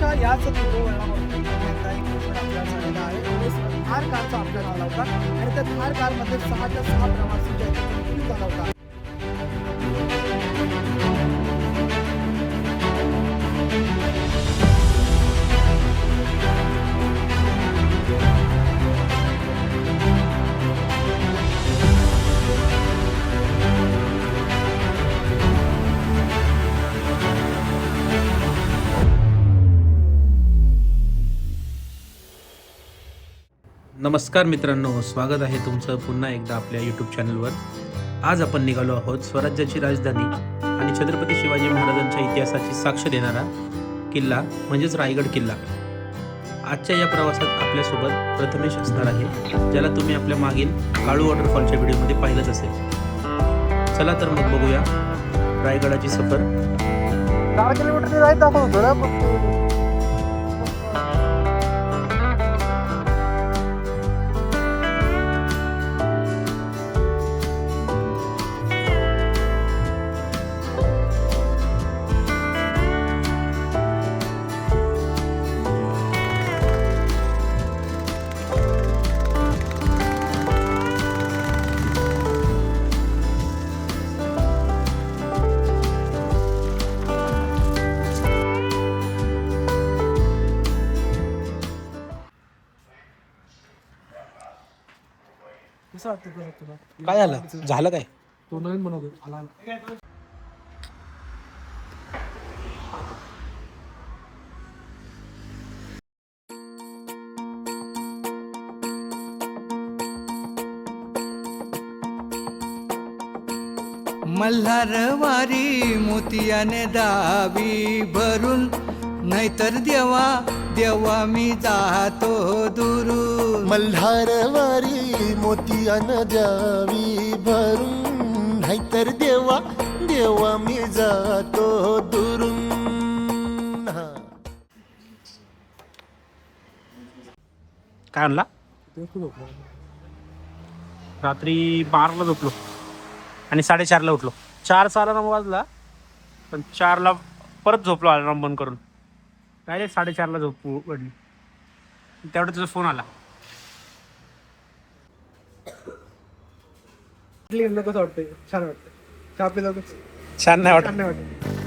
थारच्या याच वळणावरती एकदा एक प्रश्न आपल्याला झालेला आहे. थार कारचा आपल्याला आला होता आणि त्या थार कारमध्ये 6च्या 6 प्रवासी जे आहेत ते मृत्यू झाला होता. नमस्कार मित्रांनो, स्वागत आहे तुमचं पुन्हा एकदा आपल्या यूट्यूब चॅनलवर. आज आपण निघालो आहोत स्वराज्याची राजधानी आणि छत्रपती शिवाजी महाराजांच्या इतिहासाची साक्ष देणारा किल्ला म्हणजेच रायगड किल्ला. आजच्या या प्रवासात आपल्यासोबत प्रथमेश असणार आहे, ज्याला तुम्ही आपल्या मागील काळू वॉटरफॉलच्या व्हिडिओमध्ये पाहिलंच असेल. चला तर मग बघूया रायगडाची सफर. 10 किलोमीटर राईड दाखवतो ना. कसं वाटतं तुला? काय झालं काय? तो नवीन बनवतो आला. मल्हारवारी मोतियाने दावी भरून, नाहीतर देवा देवा मी जातो दुरून. मल्हारवारी मोतियान द्यावी भरून, नाहीतर देवा देवा मी जातो दुरून. काय आणला? रात्री 12ला झोपलो आणि 4:30ला उठलो. 4चा अलार्म वाजला पण 4ला परत झोपलो अलार्म बंद करून. डायरेक्ट 4:30ला झोप पडली. तेवढा तुझा फोन आला. कसं वाटतंय? छान वाटतं. चहा पिला छान नाही वाटत. छान नाही वाटत.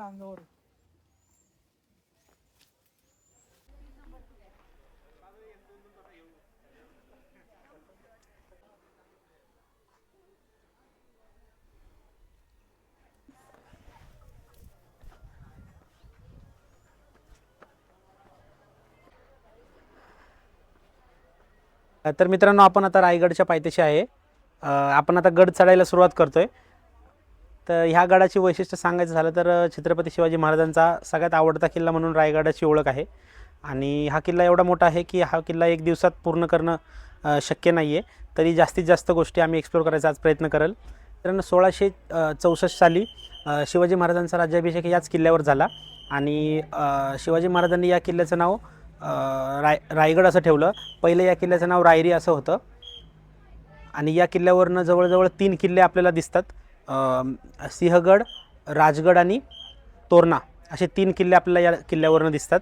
अंगावर तर मित्रांनो, आपण आता रायगडच्या पायथ्याशी आहे. आपण आता गड चढायला सुरुवात करतोय. तर ह्या गडाची वैशिष्ट्य सांगायचं झालं तर छत्रपती शिवाजी महाराजांचा सगळ्यात आवडता किल्ला म्हणून रायगडाची ओळख आहे. आणि हा किल्ला एवढा मोठा आहे की हा किल्ला एक दिवसात पूर्ण करणं शक्य नाही आहे. तरी जास्तीत जास्त गोष्टी आम्ही एक्सप्लोर करायचा आज प्रयत्न करेल. मित्रांनो, 1664 साली शिवाजी महाराजांचा राज्याभिषेक याच किल्ल्यावर झाला. आणि शिवाजी महाराजांनी या किल्ल्याचं नाव रायगड असं ठेवलं. पहिलं या किल्ल्याचं नाव रायरी असं होतं. आणि या किल्ल्यावरनं जवळजवळ 3 किल्ले आपल्याला दिसतात. सिंहगड, राजगड आणि तोरणा असे 3 किल्ले आपल्याला या किल्ल्यावरनं दिसतात.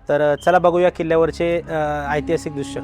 तर चला बघूया किल्ल्यावरचे ऐतिहासिक दृश्य.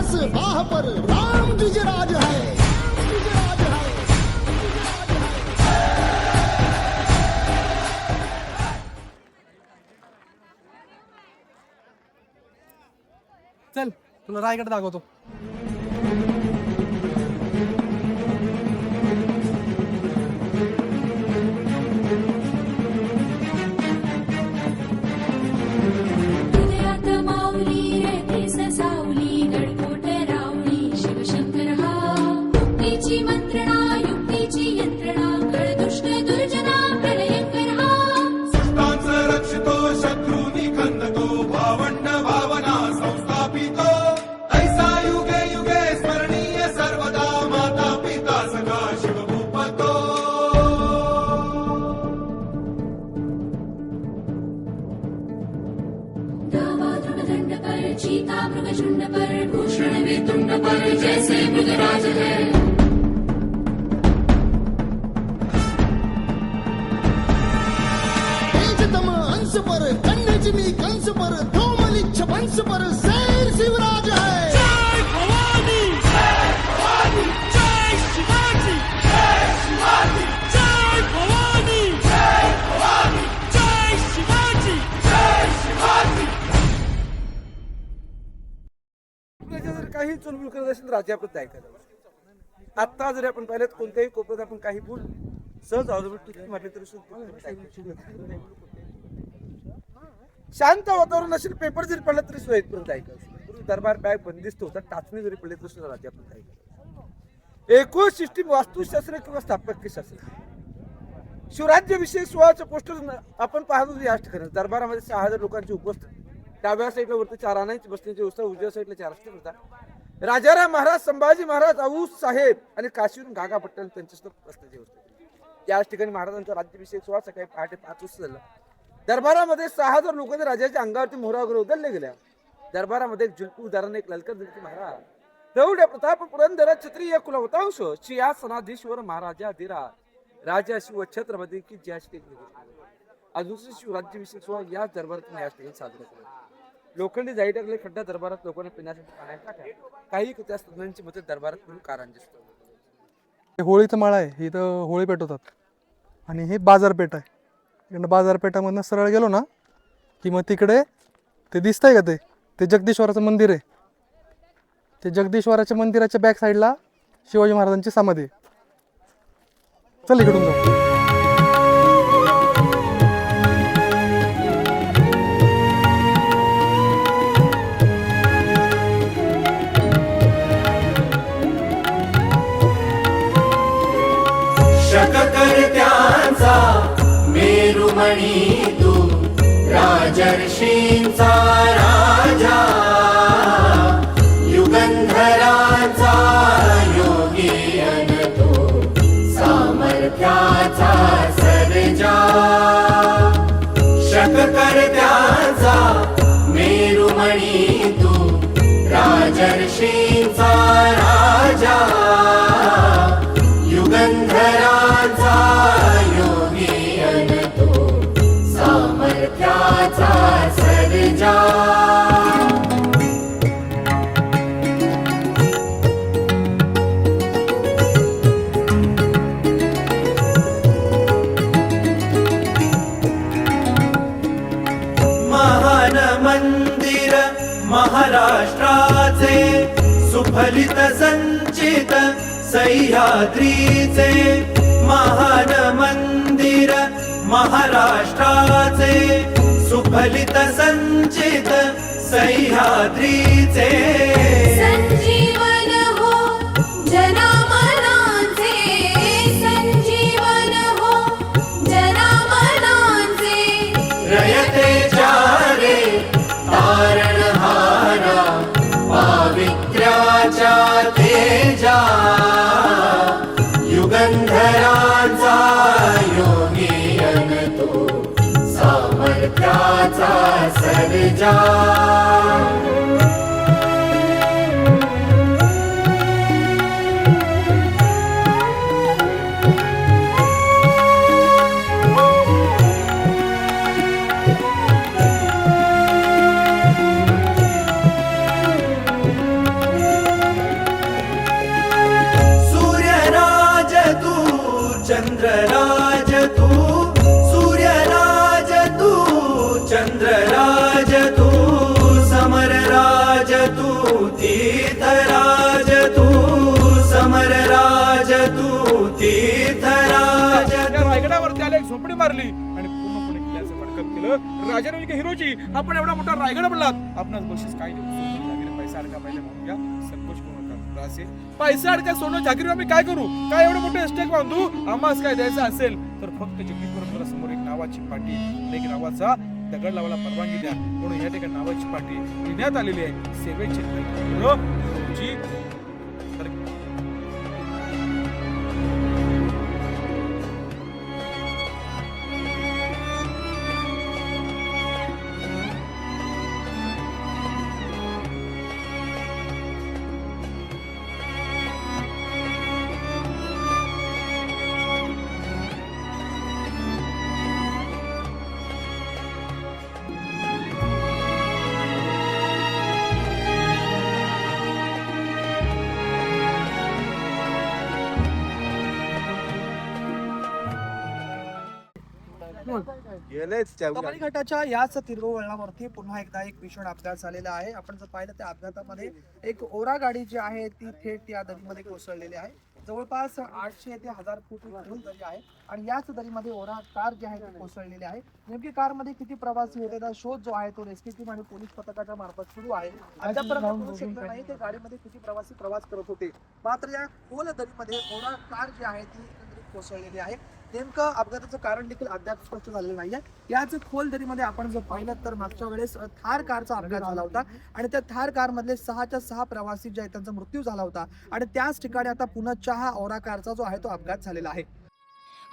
10 बाह पर राम द्विजराज है, राम द्विजराज है, राम द्विजराज है। चल तुला रायगड दाखवतो. हृदयात माऊली रेती ससावली गडकोट रावळी शिवशंकर हा मुक्तीची मंत्रणा युक्तीची यंत्रणा कळदुष्ट दुर्जना प्रलयंकर हा सृष्टांचा रक्षितो शत्रूनी खंदतो भावंड भावना संस्थापितो ऐसा युगे युगे स्मरणीय सर्वदा माता पिता सखा शिवभूपतो दावा दृढदंड पर चीता मृगशुंड पर भूषण वेतुंड पर जैसे मृगराज है तेजतम अंश पर कन्याजिमी कंस पर धूमलिच्छ वंश पर शेर शिवराज है. जय भवानी जय भवानी जय शिवाजी जय शिवाजी जय भवानी जय भवानी जय शिवाजी जय शिवाजी. जर काही चुलबुल करत असेल तर राज्य आपण ऐकायला. आता जरी आपण पाहिलं तर कोणत्याही कोपऱ्यात आपण काही भूल सहज ऑर्डर म्हटले तरी सुद्धा शांत वातावरण असेल, पेपर जरी पडला तरी सुद्धा इथपर्यंत ऐकायचं. दरबार बॅग बंदिस्त होता, टाचणी जरी पडली तरी सुद्धा राज्य आपण ऐकायचं. एकूण सिस्टीम वास्तुशास्त्र किंवा स्थापत्यशास्त्र शिवराज्याविषयी सोळाचं पोस्टर आपण पाहतो या ठिकाणी दरबारामध्ये 6,000 लोकांची उपस्थिती. डाव्या साईडला वरती 4 आणांची बसण्याची व्यवस्था, उजव्या साईडला 4 असतील होता. राजाराम महाराज, संभाजी महाराज, आऊस साहेब आणि काशीवरून गागा पट्टल त्यांच्या बसण्याची व्यवस्था. याच ठिकाणी महाराजांचा राज्याभिषेक सोहळा सकाळी पहाटे 5 वाजता झाला. दरबारामध्ये 6,000 लोकांनी राजाच्या अंगावरती मोहरा वगैरे उधळले गेल्या. दरबारामध्ये एक जुलपी उदाहरण एक ललकर दिलती महाराज प्रौढ प्रताप पुरंदर क्षत्रिय कुलवतांश सिंहासनाधीश्वर महाराजा धीराज राजा शिव छत्रपती की ज्याच ठिकाणी अजून शिवराज्याभिषेक सोहळा याच दरबारात याच ठिकाणी साजरा केला. लोखंडी जाई टाकले खड्डा दरबारात लोकांना पिण्यासाठी पाण्यात टाकल्या. काही त्या तज्ञांची मते दरबारात म्हणून कारंजे होळीचं माळा आहे, इथं होळी पेटवतात. आणि हे बाजारपेठ आहे. इकडं बाजारपेठामधनं सरळ गेलो ना की मग तिकडे ते दिसतंय का ते जगदीश्वराचं मंदिर आहे. ते जगदीश्वराच्या मंदिराच्या बॅक साईडला शिवाजी महाराजांची समाधी आहे. चल इकडून जाऊ. शककर्त्यांचा मेरुमणी तू राजर्षींचा राजा युगंधरांचा योगी अन तू सामर्थ्याचा सर्जा. शककर्त्यांचा मेरुमणी तू राजर्षींचा राजा युगंधरांचा योगी अन तू सामर्थ्याचा सर्जा. महान मंदिर महाराष्ट्राचे सुफलित संचित सह्याद्रीचे महान मंदिर महाराष्ट्राचे सुफलित संचित सह्याद्रीचे संजीवन हो जनामनांचे संजीवन हो जनामनांचे रयतेच्या रे तारणहारा पावित्र्याच्या तेजा युगंधरांचा योगी अन तू सामर्थ्याचा सर्जा. किल्ल्याचं बडकप केलं. राजाराणी हिरोजी आपण एवढा मोठा रायगड बनलात, आपणास बक्षीस काय देऊ? सोनं जागीर पैसा अडका पाहिजे म्हणून या संकोच करू नका. असे पैसा अडका सोनं जागीर आम्ही काय करू? काय एवढं मोठं एस्टेट बांधू? आम्हाला काय द्यायचं असेल तर फक्त जगदीश बरोबर समोर एक नावाची पाटी, एक नावाचा दगड लावायला परवानगी द्या. म्हणून या ठिकाणी नावाची पाटी लिहिण्यात आलेली आहे. सेवेची हिरोजी कमानी घाटाच्या याच तिरवळणावरती पुन्हा एकदा एक भीषण अपघात झालेला आहे. आपण जर पाहिलं त्या अपघातामध्ये एक ओरा गाडी जी आहे ती थेट या दरीमध्ये कोसळलेली आहे. जवळपास 800 ते 1000 फूट खोल दरी आहे आणि याच दरीमध्ये ओरा कार जी आहे ती कोसळलेली आहे. नेमकी कारमध्ये किती प्रवासी होते त्याचा शोध जो आहे तो रेस्क्यू टीम आणि पोलीस पथकाच्या मार्फत सुरू आहे. अद्यापर्यंत कळू शकलं नाही ते गाडीमध्ये किती प्रवासी प्रवास करत होते. मात्र या खोल दरीमध्ये ओरा कार जी आहे ती कोसळलेली आहे. नेमकं अपघाताचं कारण देखील अद्याप स्पष्ट झालेलं नाहीये. याच खोल दरीमध्ये आपण जर पाहिलं तर मागच्या वेळेस थार कारचा अपघात झाला होता आणि त्या थार कार मधले 6च्या 6 प्रवासी जे आहेत त्यांचा मृत्यू झाला होता आणि त्याच ठिकाणी आता पुन्हा हा ओरा कारचा जो आहे तो अपघात झालेला आहे.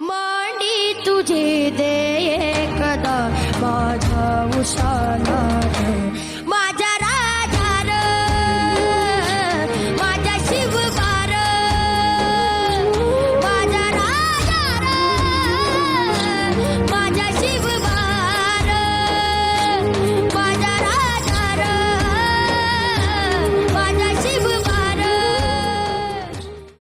मांडी तुझे दे एकदा माझ्या उशाला